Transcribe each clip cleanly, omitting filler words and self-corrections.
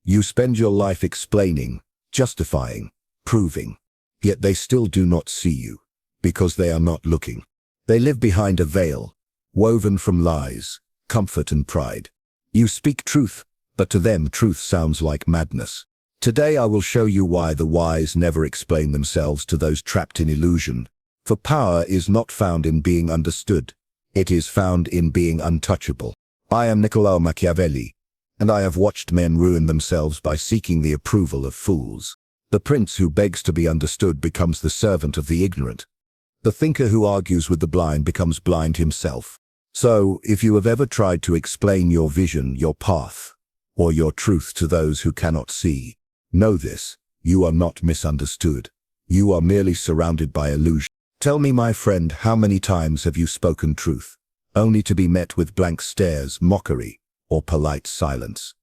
You spend your life explaining, justifying, proving, yet they still do not see you, because they are not looking. They live behind a veil, woven from lies, comfort and pride. You speak truth, but to them truth sounds like madness. Today I will show you why the wise never explain themselves to those trapped in illusion. For power is not found in being understood. It is found in being untouchable. I am Niccolò Machiavelli, and I have watched men ruin themselves by seeking the approval of fools. The prince who begs to be understood becomes the servant of the ignorant. The thinker who argues with the blind becomes blind himself. So, if you have ever tried to explain your vision, your path, or your truth to those who cannot see, know this: you are not misunderstood. You are merely surrounded by illusion. Tell me, my friend, how many times have you spoken truth, only to be met with blank stares, mockery, or polite silence?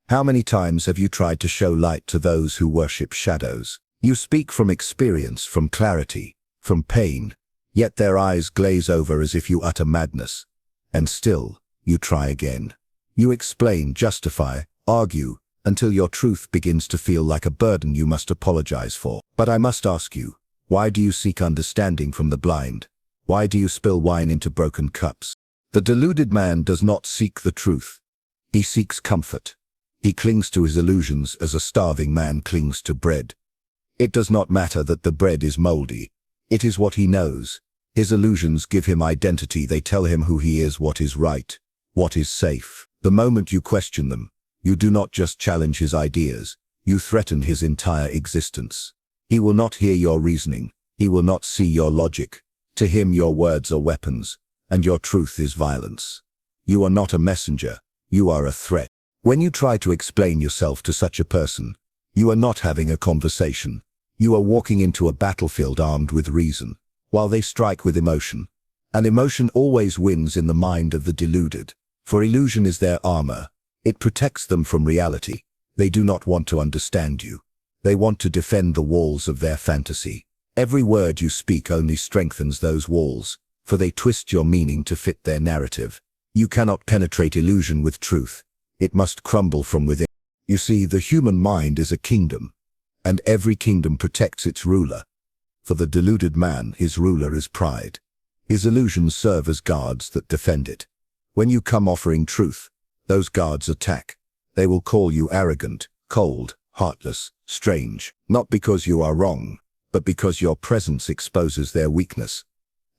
How many times have you tried to show light to those who worship shadows? You speak from experience, from clarity, from pain, yet their eyes glaze over as if you utter madness. And still, you try again. You explain, justify, argue, until your truth begins to feel like a burden you must apologize for. But I must ask you, why do you seek understanding from the blind? Why do you spill wine into broken cups? The deluded man does not seek the truth. He seeks comfort. He clings to his illusions as a starving man clings to bread. It does not matter that the bread is moldy. It is what he knows. His illusions give him identity. They tell him who he is, what is right, what is safe. The moment you question them, you do not just challenge his ideas, you threaten his entire existence. He will not hear your reasoning. He will not see your logic. To him your words are weapons, and your truth is violence. You are not a messenger. You are a threat. When you try to explain yourself to such a person, you are not having a conversation. You are walking into a battlefield armed with reason, while they strike with emotion. And emotion always wins in the mind of the deluded, for illusion is their armor. It protects them from reality. They do not want to understand you. They want to defend the walls of their fantasy. Every word you speak only strengthens those walls, for they twist your meaning to fit their narrative. You cannot penetrate illusion with truth. It must crumble from within. You see, the human mind is a kingdom, and every kingdom protects its ruler. For the deluded man, his ruler is pride. His illusions serve as guards that defend it. When you come offering truth, those guards attack. They will call you arrogant, cold, heartless, strange, not because you are wrong, but because your presence exposes their weakness.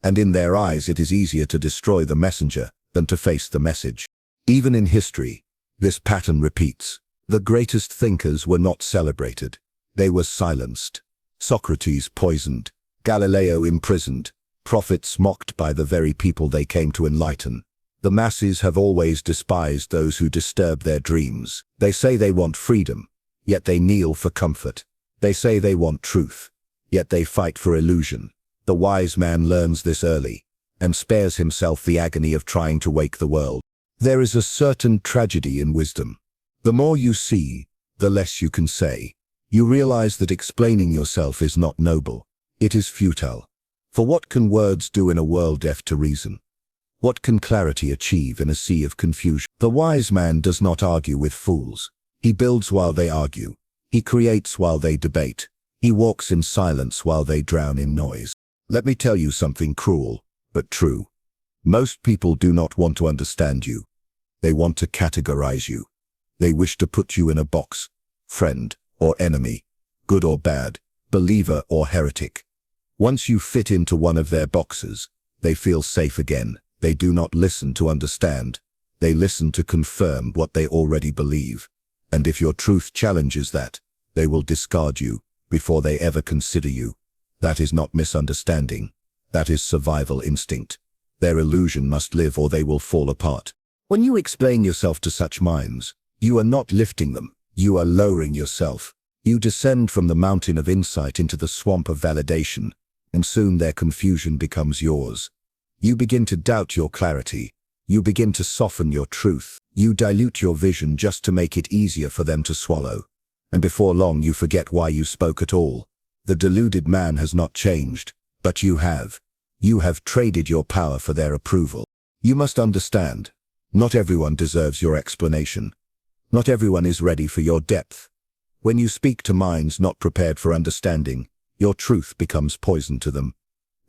And in their eyes it is easier to destroy the messenger than to face the message. Even in history, this pattern repeats. The greatest thinkers were not celebrated. They were silenced. Socrates poisoned, Galileo imprisoned, prophets mocked by the very people they came to enlighten. The masses have always despised those who disturb their dreams. They say they want freedom, yet they kneel for comfort. They say they want truth, yet they fight for illusion. The wise man learns this early, and spares himself the agony of trying to wake the world. There is a certain tragedy in wisdom. The more you see, the less you can say. You realize that explaining yourself is not noble. It is futile. For what can words do in a world deaf to reason? What can clarity achieve in a sea of confusion? The wise man does not argue with fools. He builds while they argue. He creates while they debate. He walks in silence while they drown in noise. Let me tell you something cruel, but true. Most people do not want to understand you. They want to categorize you. They wish to put you in a box, friend or enemy, good or bad, believer or heretic. Once you fit into one of their boxes, they feel safe again. They do not listen to understand. They listen to confirm what they already believe. And if your truth challenges that, they will discard you before they ever consider you. That is not misunderstanding. That is survival instinct. Their illusion must live or they will fall apart. When you explain yourself to such minds, you are not lifting them. You are lowering yourself. You descend from the mountain of insight into the swamp of validation, and soon their confusion becomes yours. You begin to doubt your clarity. You begin to soften your truth. You dilute your vision just to make it easier for them to swallow. And before long you forget why you spoke at all. The deluded man has not changed, but you have. You have traded your power for their approval. You must understand, not everyone deserves your explanation. Not everyone is ready for your depth. When you speak to minds not prepared for understanding, your truth becomes poison to them.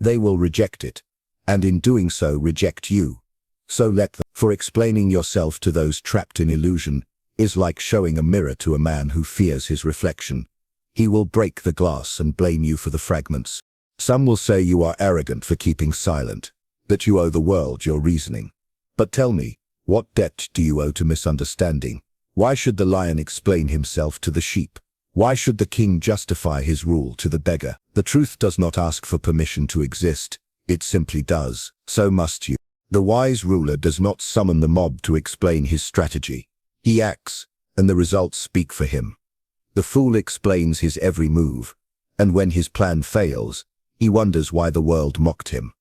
They will reject it, and in doing so reject you. So let them. For explaining yourself to those trapped in illusion is like showing a mirror to a man who fears his reflection. He will break the glass and blame you for the fragments. Some will say you are arrogant for keeping silent, that you owe the world your reasoning. But tell me, what debt do you owe to misunderstanding? Why should the lion explain himself to the sheep? Why should the king justify his rule to the beggar? The truth does not ask for permission to exist, it simply does. So must you. The wise ruler does not summon the mob to explain his strategy. He acts, and the results speak for him. The fool explains his every move, and when his plan fails, he wonders why the world mocked him.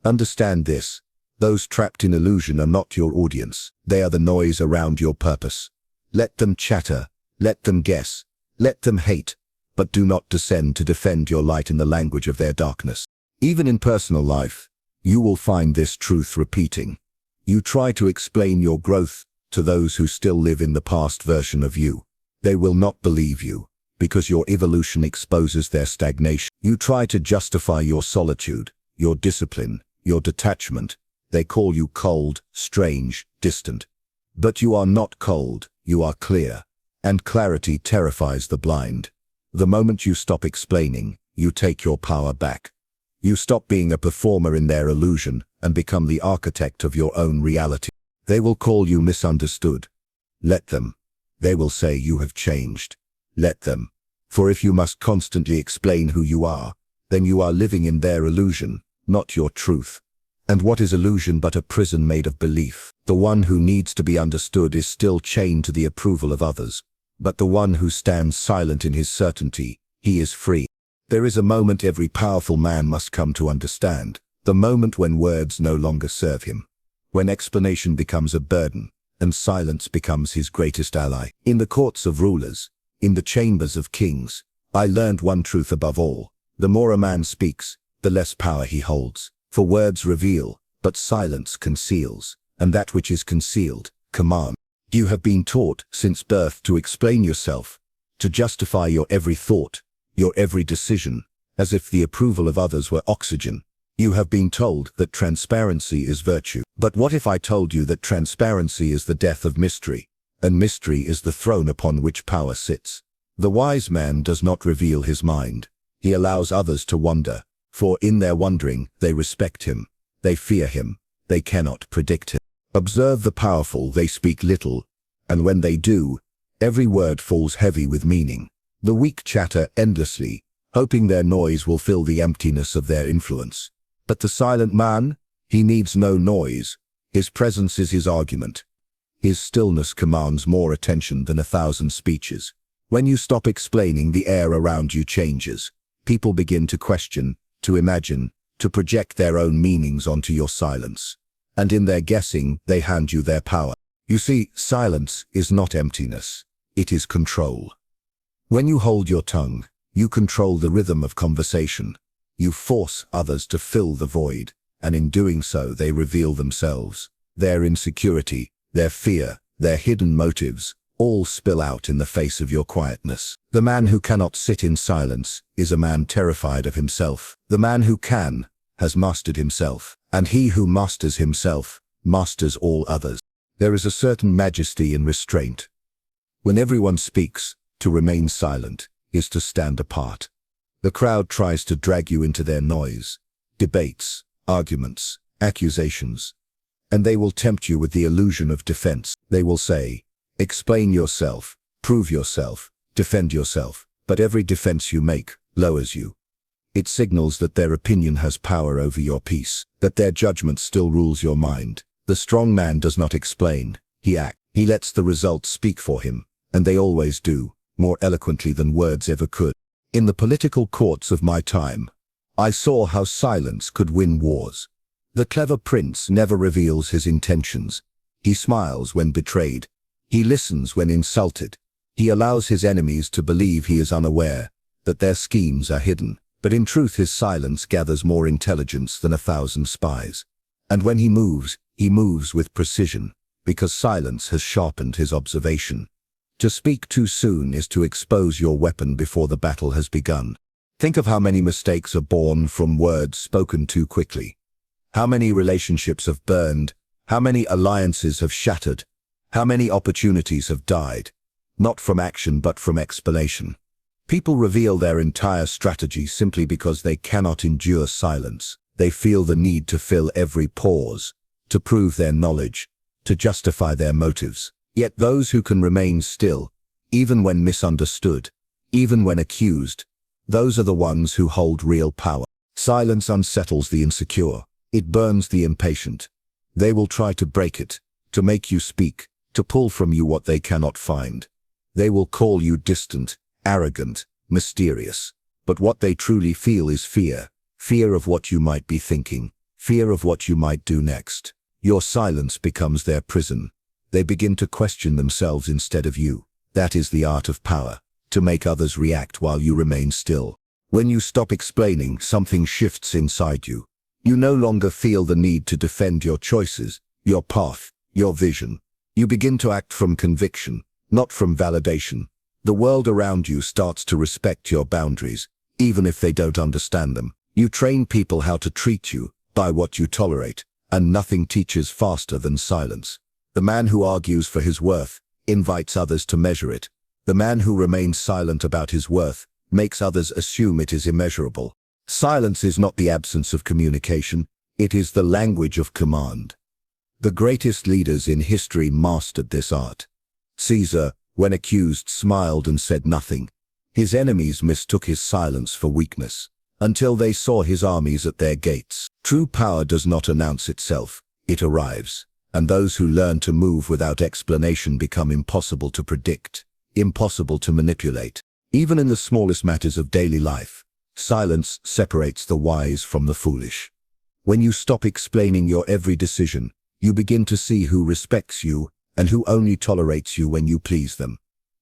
Understand this. Those trapped in illusion are not your audience. They are the noise around your purpose. Let them chatter, let them guess, let them hate, but do not descend to defend your light in the language of their darkness. Even in personal life, you will find this truth repeating. You try to explain your growth to those who still live in the past version of you. They will not believe you, because your evolution exposes their stagnation. You try to justify your solitude, your discipline, your detachment. They call you cold, strange, distant. But you are not cold, you are clear. And clarity terrifies the blind. The moment you stop explaining, you take your power back. You stop being a performer in their illusion and become the architect of your own reality. They will call you misunderstood. Let them. They will say you have changed. Let them. For if you must constantly explain who you are, then you are living in their illusion, not your truth. And what is illusion but a prison made of belief? The one who needs to be understood is still chained to the approval of others. But the one who stands silent in his certainty, he is free. There is a moment every powerful man must come to understand, the moment when words no longer serve him, when explanation becomes a burden, and silence becomes his greatest ally. In the courts of rulers, in the chambers of kings, I learned one truth above all. The more a man speaks, the less power he holds. For words reveal, but silence conceals, and that which is concealed, commands. You have been taught since birth to explain yourself, to justify your every thought, your every decision, as if the approval of others were oxygen. You have been told that transparency is virtue. But what if I told you that transparency is the death of mystery, and mystery is the throne upon which power sits? The wise man does not reveal his mind. He allows others to wonder, for in their wondering they respect him, they fear him, they cannot predict him. Observe the powerful, they speak little, and when they do, every word falls heavy with meaning. The weak chatter endlessly, hoping their noise will fill the emptiness of their influence. But the silent man, he needs no noise. His presence is his argument. His stillness commands more attention than 1,000 speeches. When you stop explaining, the air around you changes. People begin to question, to imagine, to project their own meanings onto your silence. And in their guessing, they hand you their power. You see, silence is not emptiness. It is control. When you hold your tongue, you control the rhythm of conversation. You force others to fill the void, and in doing so they reveal themselves. Their insecurity, their fear, their hidden motives, all spill out in the face of your quietness. The man who cannot sit in silence is a man terrified of himself. The man who can has mastered himself, and he who masters himself masters all others. There is a certain majesty in restraint. When everyone speaks, to remain silent is to stand apart. The crowd tries to drag you into their noise, debates, arguments, accusations, and they will tempt you with the illusion of defense. They will say, explain yourself, prove yourself, defend yourself, but every defense you make lowers you. It signals that their opinion has power over your peace, that their judgment still rules your mind. The strong man does not explain, he acts. He lets the results speak for him, and they always do, more eloquently than words ever could. In the political courts of my time, I saw how silence could win wars. The clever prince never reveals his intentions. He smiles when betrayed. He listens when insulted. He allows his enemies to believe he is unaware, that their schemes are hidden. But in truth his silence gathers more intelligence than 1,000 spies. And when he moves with precision, because silence has sharpened his observation. To speak too soon is to expose your weapon before the battle has begun. Think of how many mistakes are born from words spoken too quickly. How many relationships have burned, how many alliances have shattered, how many opportunities have died, not from action but from explanation. People reveal their entire strategy simply because they cannot endure silence. They feel the need to fill every pause, to prove their knowledge, to justify their motives. Yet those who can remain still, even when misunderstood, even when accused, those are the ones who hold real power. Silence unsettles the insecure. It burns the impatient. They will try to break it, to make you speak, to pull from you what they cannot find. They will call you distant, arrogant, mysterious. But what they truly feel is fear. Fear of what you might be thinking. Fear of what you might do next. Your silence becomes their prison. They begin to question themselves instead of you. That is the art of power, to make others react while you remain still. When you stop explaining, something shifts inside you. You no longer feel the need to defend your choices, your path, your vision. You begin to act from conviction, not from validation. The world around you starts to respect your boundaries, even if they don't understand them. You train people how to treat you by what you tolerate, and nothing teaches faster than silence. The man who argues for his worth invites others to measure it. The man who remains silent about his worth makes others assume it is immeasurable. Silence is not the absence of communication, it is the language of command. The greatest leaders in history mastered this art. Caesar, when accused, smiled and said nothing. His enemies mistook his silence for weakness, until they saw his armies at their gates. True power does not announce itself, it arrives. And those who learn to move without explanation become impossible to predict, impossible to manipulate. Even in the smallest matters of daily life, silence separates the wise from the foolish. When you stop explaining your every decision, you begin to see who respects you and who only tolerates you when you please them.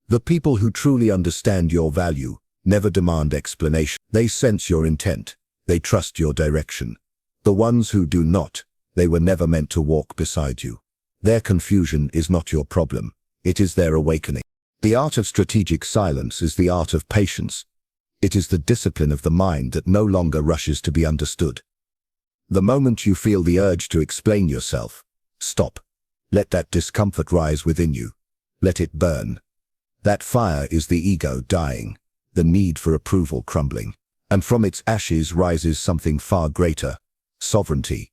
The people who truly understand your value never demand explanation. They sense your intent. They trust your direction. The ones who do not, they were never meant to walk beside you. Their confusion is not your problem. It is their awakening. The art of strategic silence is the art of patience. It is the discipline of the mind that no longer rushes to be understood. The moment you feel the urge to explain yourself, stop. Let that discomfort rise within you. Let it burn. That fire is the ego dying, the need for approval crumbling. And from its ashes rises something far greater, sovereignty.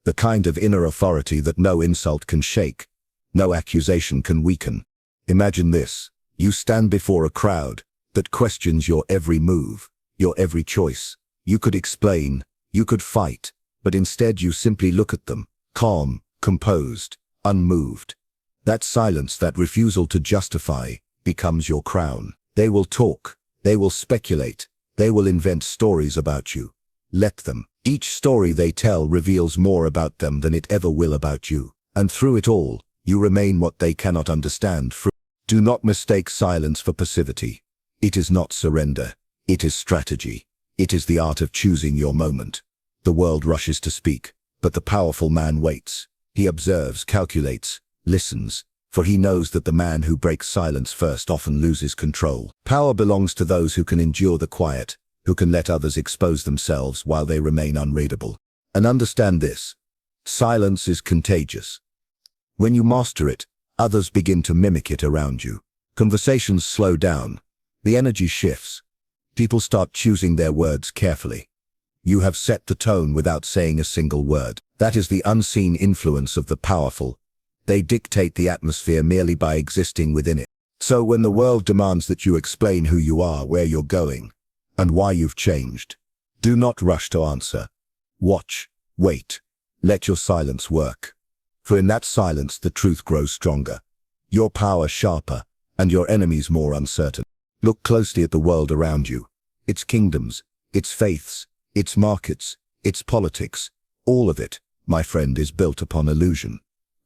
The kind of inner authority that no insult can shake, no accusation can weaken. Imagine this. You stand before a crowd that questions your every move, your every choice. You could explain, you could fight, but instead you simply look at them, calm, composed, unmoved. That silence, that refusal to justify, becomes your crown. They will talk, they will speculate, they will invent stories about you. Let them. Each story they tell reveals more about them than it ever will about you. And through it all, you remain what they cannot understand. Do not mistake silence for passivity. It is not surrender. It is strategy. It is the art of choosing your moment. The world rushes to speak, but the powerful man waits. He observes, calculates, listens, for he knows that the man who breaks silence first often loses control. Power belongs to those who can endure the quiet, who can let others expose themselves while they remain unreadable. And understand this. Silence is contagious. When you master it, others begin to mimic it around you. Conversations slow down. The energy shifts. People start choosing their words carefully. You have set the tone without saying a single word. That is the unseen influence of the powerful. They dictate the atmosphere merely by existing within it. So when the world demands that you explain who you are, where you're going, and why you've changed, do not rush to answer. Watch, wait, let your silence work. For in that silence the truth grows stronger, your power sharper, and your enemies more uncertain. Look closely at the world around you. Its kingdoms, its faiths, its markets, its politics, all of it, my friend, is built upon illusion.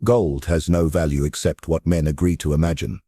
Gold has no value except what men agree to imagine.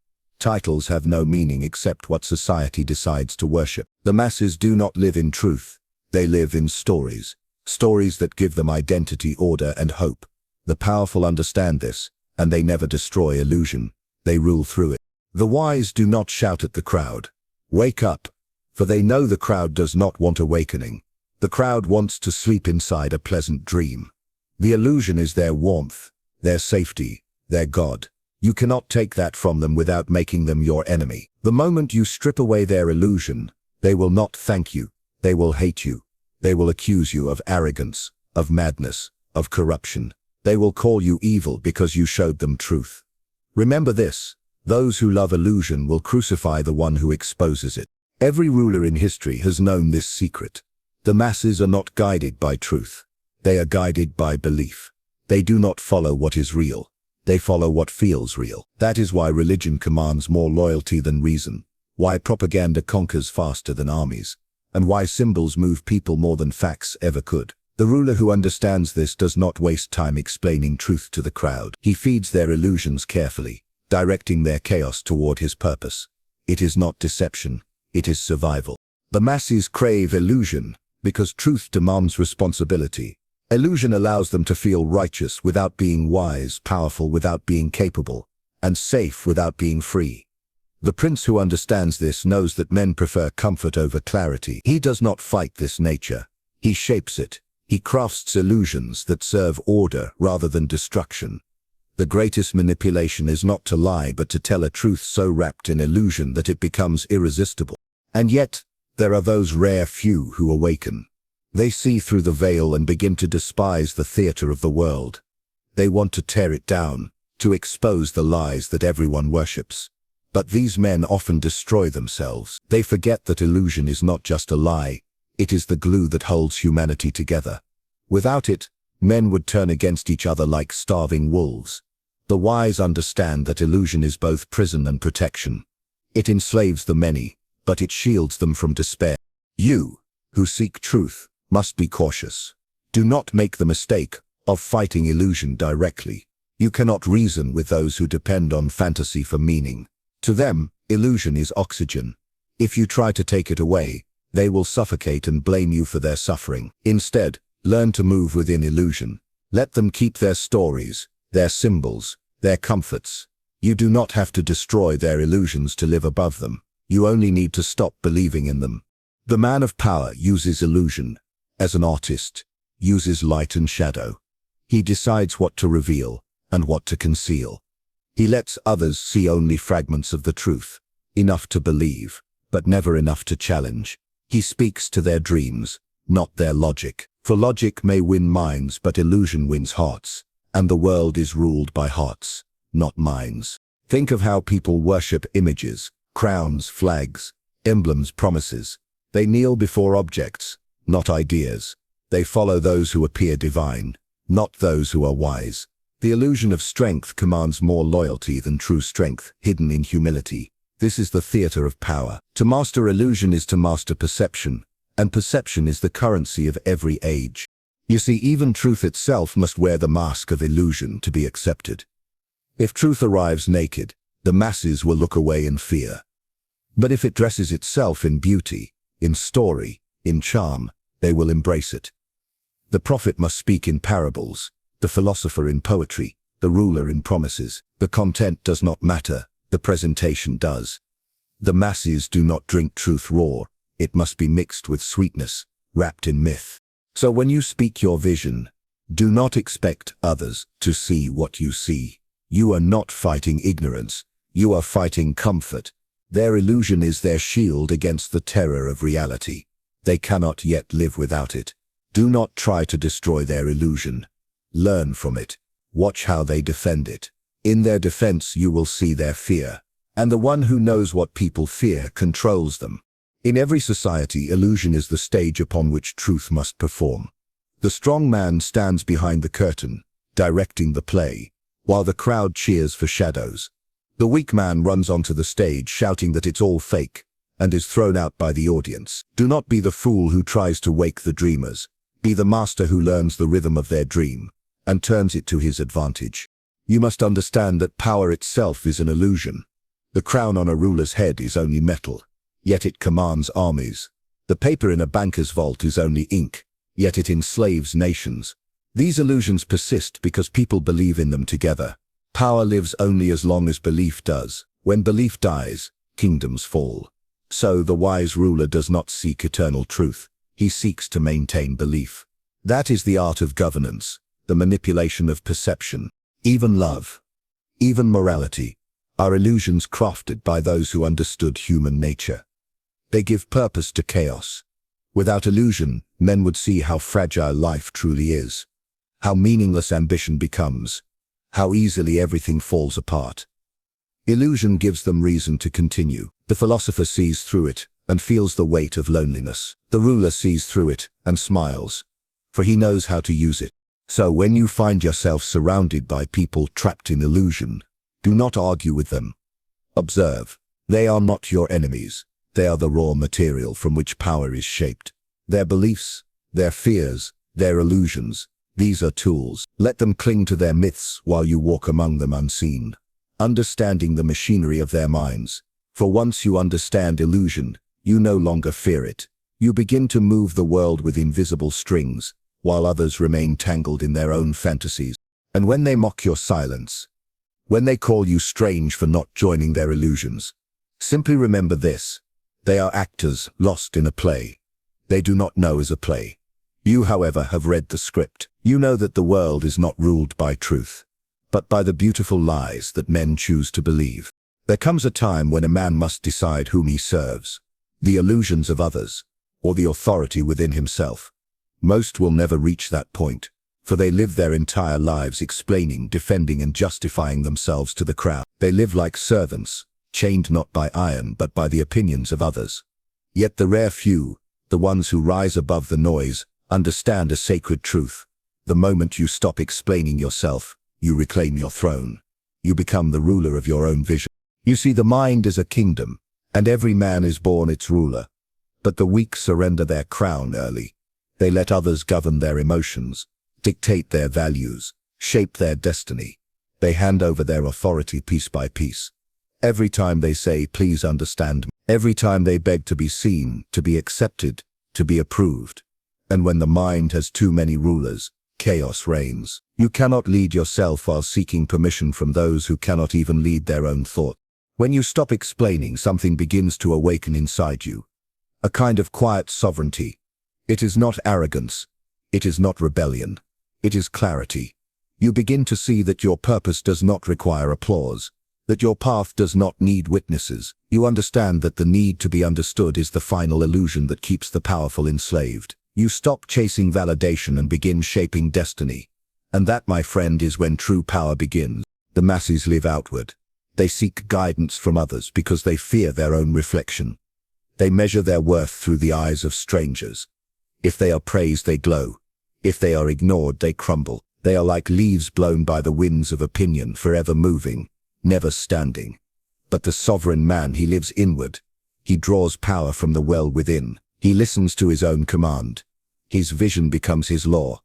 Titles have no meaning except what society decides to worship. The masses do not live in truth. They live in stories. Stories that give them identity, order, and hope. The powerful understand this, and they never destroy illusion. They rule through it. The wise do not shout at the crowd, "Wake up," for they know the crowd does not want awakening. The crowd wants to sleep inside a pleasant dream. The illusion is their warmth, their safety, their God. You cannot take that from them without making them your enemy. The moment you strip away their illusion, they will not thank you. They will hate you. They will accuse you of arrogance, of madness, of corruption. They will call you evil because you showed them truth. Remember this: those who love illusion will crucify the one who exposes it. Every ruler in history has known this secret. The masses are not guided by truth. They are guided by belief. They do not follow what is real. They follow what feels real. That is why religion commands more loyalty than reason, why propaganda conquers faster than armies, and why symbols move people more than facts ever could. The ruler who understands this does not waste time explaining truth to the crowd. He feeds their illusions carefully, directing their chaos toward his purpose. It is not deception, it is survival. The masses crave illusion because truth demands responsibility. Illusion allows them to feel righteous without being wise, powerful without being capable, and safe without being free. The prince who understands this knows that men prefer comfort over clarity. He does not fight this nature. He shapes it. He crafts illusions that serve order rather than destruction. The greatest manipulation is not to lie but to tell a truth so wrapped in illusion that it becomes irresistible. And yet, there are those rare few who awaken. They see through the veil and begin to despise the theater of the world. They want to tear it down, to expose the lies that everyone worships. But these men often destroy themselves. They forget that illusion is not just a lie. It is the glue that holds humanity together. Without it, men would turn against each other like starving wolves. The wise understand that illusion is both prison and protection. It enslaves the many, but it shields them from despair. You, who seek truth, must be cautious. Do not make the mistake of fighting illusion directly. You cannot reason with those who depend on fantasy for meaning. To them, illusion is oxygen. If you try to take it away, they will suffocate and blame you for their suffering. Instead, learn to move within illusion. Let them keep their stories, their symbols, their comforts. You do not have to destroy their illusions to live above them. You only need to stop believing in them. The man of power uses illusion. As an artist, uses light and shadow. He decides what to reveal and what to conceal. He lets others see only fragments of the truth, enough to believe, but never enough to challenge. He speaks to their dreams, not their logic. For logic may win minds, but illusion wins hearts. And the world is ruled by hearts, not minds. Think of how people worship images, crowns, flags, emblems, promises. They kneel before objects, not ideas. They follow those who appear divine, not those who are wise. The illusion of strength commands more loyalty than true strength, hidden in humility. This is the theater of power. To master illusion is to master perception, and perception is the currency of every age. You see, even truth itself must wear the mask of illusion to be accepted. If truth arrives naked, the masses will look away in fear. But if it dresses itself in beauty, in story, in charm, they will embrace it. The prophet must speak in parables, the philosopher in poetry, the ruler in promises. The content does not matter, the presentation does. The masses do not drink truth raw. It must be mixed with sweetness, wrapped in myth. So when you speak your vision, do not expect others to see what you see. You are not fighting ignorance. You are fighting comfort. Their illusion is their shield against the terror of reality. They cannot yet live without it. Do not try to destroy their illusion. Learn from it. Watch how they defend it. In their defense you will see their fear. And the one who knows what people fear controls them. In every society, illusion is the stage upon which truth must perform. The strong man stands behind the curtain, directing the play, while the crowd cheers for shadows. The weak man runs onto the stage shouting that it's all fake, and is thrown out by the audience. Do not be the fool who tries to wake the dreamers. Be the master who learns the rhythm of their dream, and turns it to his advantage. You must understand that power itself is an illusion. The crown on a ruler's head is only metal, yet it commands armies. The paper in a banker's vault is only ink, yet it enslaves nations. These illusions persist because people believe in them together. Power lives only as long as belief does. When belief dies, kingdoms fall. So the wise ruler does not seek eternal truth. He seeks to maintain belief. That is the art of governance, the manipulation of perception. Even love, even morality, are illusions crafted by those who understood human nature. They give purpose to chaos. Without illusion, men would see how fragile life truly is, how meaningless ambition becomes, how easily everything falls apart. Illusion gives them reason to continue. The philosopher sees through it and feels the weight of loneliness. The ruler sees through it and smiles, for he knows how to use it. So when you find yourself surrounded by people trapped in illusion, do not argue with them. Observe. They are not your enemies. They are the raw material from which power is shaped. Their beliefs, their fears, their illusions, these are tools. Let them cling to their myths while you walk among them unseen, understanding the machinery of their minds. For once you understand illusion, you no longer fear it. You begin to move the world with invisible strings, while others remain tangled in their own fantasies. And when they mock your silence, when they call you strange for not joining their illusions, simply remember this: they are actors lost in a play. They do not know as a play. You, however, have read the script. You know that the world is not ruled by truth, but by the beautiful lies that men choose to believe. There comes a time when a man must decide whom he serves, the illusions of others, or the authority within himself. Most will never reach that point, for they live their entire lives explaining, defending, and justifying themselves to the crowd. They live like servants, chained not by iron but by the opinions of others. Yet the rare few, the ones who rise above the noise, understand a sacred truth. The moment you stop explaining yourself, you reclaim your throne. You become the ruler of your own vision. You see, the mind is a kingdom, and every man is born its ruler. But the weak surrender their crown early. They let others govern their emotions, dictate their values, shape their destiny. They hand over their authority piece by piece. Every time they say, "Please understand me," every time they beg to be seen, to be accepted, to be approved. And when the mind has too many rulers, chaos reigns. You cannot lead yourself while seeking permission from those who cannot even lead their own thought. When you stop explaining, something begins to awaken inside you. A kind of quiet sovereignty. It is not arrogance. It is not rebellion. It is clarity. You begin to see that your purpose does not require applause, that your path does not need witnesses. You understand that the need to be understood is the final illusion that keeps the powerful enslaved. You stop chasing validation and begin shaping destiny. And that, my friend, is when true power begins. The masses live outward. They seek guidance from others because they fear their own reflection. They measure their worth through the eyes of strangers. If they are praised, they glow. If they are ignored, they crumble. They are like leaves blown by the winds of opinion, forever moving, never standing. But the sovereign man, he lives inward. He draws power from the well within. He listens to his own command. His vision becomes his law.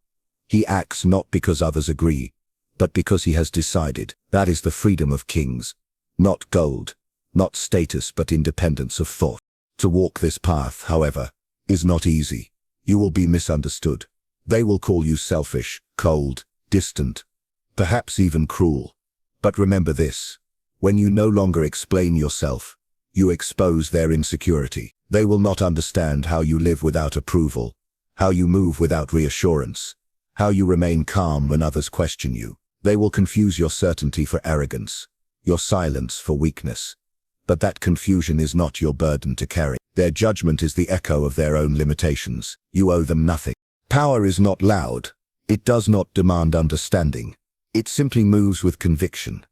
He acts not because others agree, but because he has decided. That is the freedom of kings. Not gold, not status, but independence of thought. To walk this path, however, is not easy. You will be misunderstood. They will call you selfish, cold, distant, perhaps even cruel. But remember this: when you no longer explain yourself, you expose their insecurity. They will not understand how you live without approval, how you move without reassurance, how you remain calm when others question you. They will confuse your certainty for arrogance, your silence for weakness. But that confusion is not your burden to carry. Their judgment is the echo of their own limitations. You owe them nothing. Power is not loud. It does not demand understanding. It simply moves with conviction.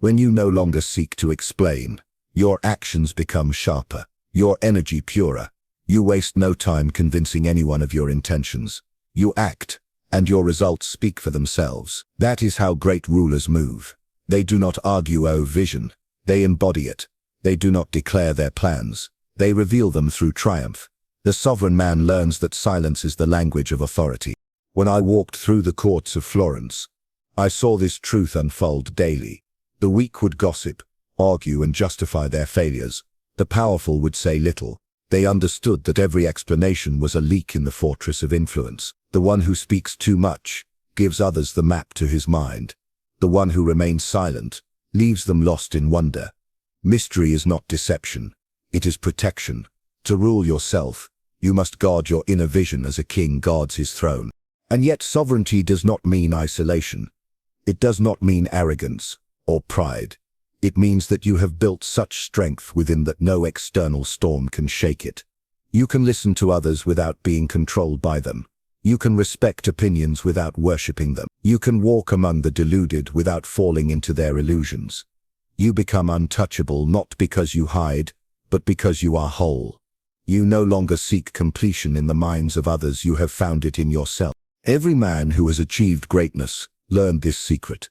When you no longer seek to explain, your actions become sharper, your energy purer. You waste no time convincing anyone of your intentions. You act, and your results speak for themselves. That is how great rulers move. They do not argue over vision. They embody it. They do not declare their plans. They reveal them through triumph. The sovereign man learns that silence is the language of authority. When I walked through the courts of Florence, I saw this truth unfold daily. The weak would gossip, argue, and justify their failures. The powerful would say little. They understood that every explanation was a leak in the fortress of influence. The one who speaks too much gives others the map to his mind. The one who remains silent leaves them lost in wonder. Mystery is not deception. It is protection. To rule yourself, you must guard your inner vision as a king guards his throne. And yet sovereignty does not mean isolation. It does not mean arrogance or pride. It means that you have built such strength within that no external storm can shake it. You can listen to others without being controlled by them. You can respect opinions without worshipping them. You can walk among the deluded without falling into their illusions. You become untouchable not because you hide, but because you are whole. You no longer seek completion in the minds of others, you have found it in yourself. Every man who has achieved greatness learned this secret.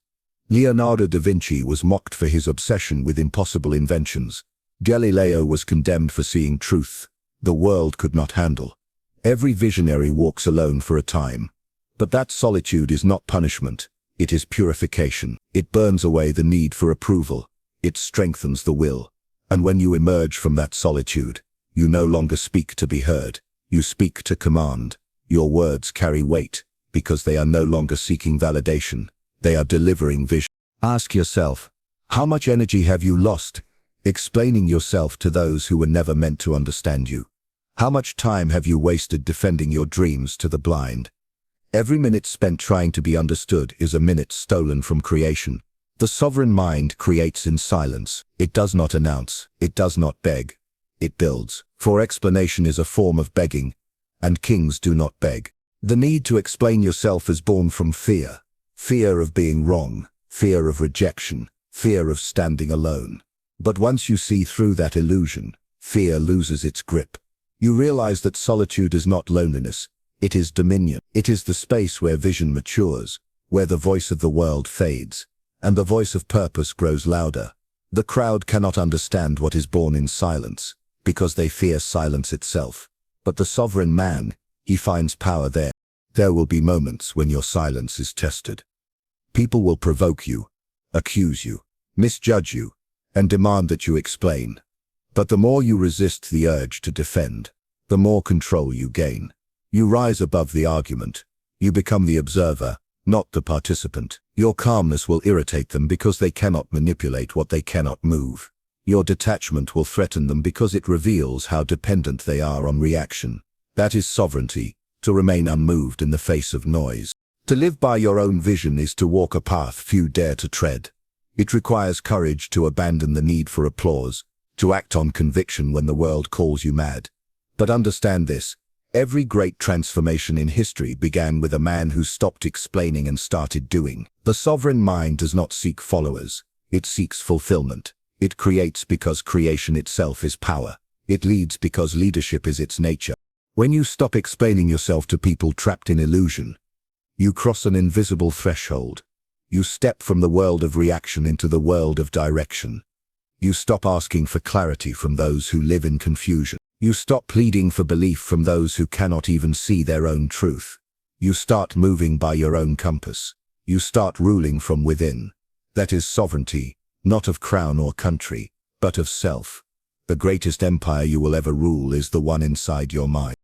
Leonardo da Vinci was mocked for his obsession with impossible inventions. Galileo was condemned for seeing truth the world could not handle. Every visionary walks alone for a time. But that solitude is not punishment, it is purification. It burns away the need for approval. It strengthens the will. And when you emerge from that solitude, you no longer speak to be heard. You speak to command. Your words carry weight, because they are no longer seeking validation. They are delivering vision. Ask yourself, how much energy have you lost explaining yourself to those who were never meant to understand you? How much time have you wasted defending your dreams to the blind? Every minute spent trying to be understood is a minute stolen from creation. The sovereign mind creates in silence. It does not announce. It does not beg. It builds. For explanation is a form of begging, and kings do not beg. The need to explain yourself is born from fear. Fear of being wrong, fear of rejection, fear of standing alone. But once you see through that illusion, fear loses its grip. You realize that solitude is not loneliness, it is dominion. It is the space where vision matures, where the voice of the world fades, and the voice of purpose grows louder. The crowd cannot understand what is born in silence, because they fear silence itself. But the sovereign man, he finds power there. There will be moments when your silence is tested. People will provoke you, accuse you, misjudge you, and demand that you explain. But the more you resist the urge to defend, the more control you gain. You rise above the argument. You become the observer, not the participant. Your calmness will irritate them because they cannot manipulate what they cannot move. Your detachment will threaten them because it reveals how dependent they are on reaction. That is sovereignty, to remain unmoved in the face of noise. To live by your own vision is to walk a path few dare to tread. It requires courage to abandon the need for applause, to act on conviction when the world calls you mad. But understand this, every great transformation in history began with a man who stopped explaining and started doing. The sovereign mind does not seek followers, it seeks fulfillment. It creates because creation itself is power. It leads because leadership is its nature. When you stop explaining yourself to people trapped in illusion, you cross an invisible threshold. You step from the world of reaction into the world of direction. You stop asking for clarity from those who live in confusion. You stop pleading for belief from those who cannot even see their own truth. You start moving by your own compass. You start ruling from within. That is sovereignty, not of crown or country, but of self. The greatest empire you will ever rule is the one inside your mind.